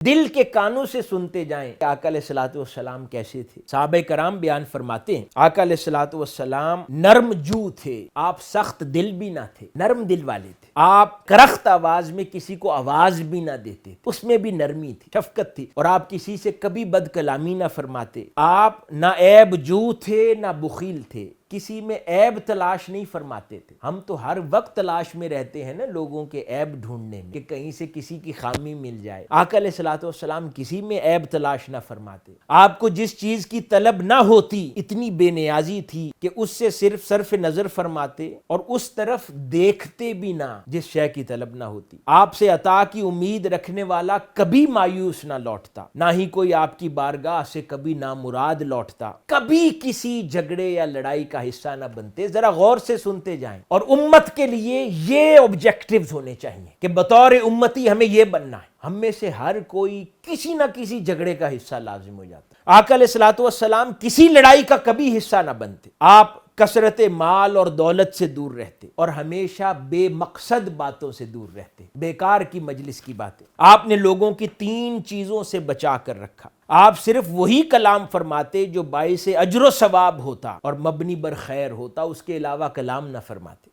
دل کے کانوں سے سنتے جائیں کہ آقا علیہ الصلوۃ والسلام کیسے تھے۔ صحابہ کرام بیان فرماتے ہیں آقا علیہ الصلوۃ والسلام نرم جو تھے، آپ سخت دل بھی نہ تھے، نرم دل والے تھے۔ آپ کرخت آواز میں کسی کو آواز بھی نہ دیتے، اس میں بھی نرمی تھی، شفقت تھی، اور آپ کسی سے کبھی بد کلامی نہ فرماتے۔ آپ نہ عیب جو تھے نہ بخیل تھے، کسی میں عیب تلاش نہیں فرماتے تھے۔ ہم تو ہر وقت تلاش میں رہتے ہیں نا لوگوں کے عیب ڈھونڈنے میں کہ کہیں سے کسی کی خامی مل جائے۔ آقا علیہ الصلوۃ والسلام کسی میں عیب تلاش نہ فرماتے۔ آپ کو جس چیز کی طلب نہ ہوتی اتنی بے نیازی تھی کہ اس سے صرف صرف نظر فرماتے اور اس طرف دیکھتے بھی نہ جس شے کی طلب نہ ہوتی۔ آپ سے عطا کی امید رکھنے والا کبھی مایوس نہ لوٹتا، نہ ہی کوئی آپ کی بارگاہ سے کبھی نامراد لوٹتا، کبھی کسی جھگڑے یا لڑائی کا حصہ نہ بنتے۔ ذرا غور سے سنتے جائیں، اور امت کے لیے یہ آبجیکٹیوز ہونے چاہیے کہ بطور امتی ہمیں یہ بننا ہے۔ ہم میں سے ہر کوئی کسی نہ کسی جھگڑے کا حصہ لازم ہو جاتا ہے۔ آقا علیہ الصلوۃ والسلام کسی لڑائی کا کبھی حصہ نہ بنتے۔ آپ کثرت مال اور دولت سے دور رہتے اور ہمیشہ بے مقصد باتوں سے دور رہتے، بیکار کی مجلس کی باتیں۔ آپ نے لوگوں کی 3 چیزوں سے بچا کر رکھا۔ آپ صرف وہی کلام فرماتے جو باعث اجر و ثواب ہوتا اور مبنی بر خیر ہوتا، اس کے علاوہ کلام نہ فرماتے۔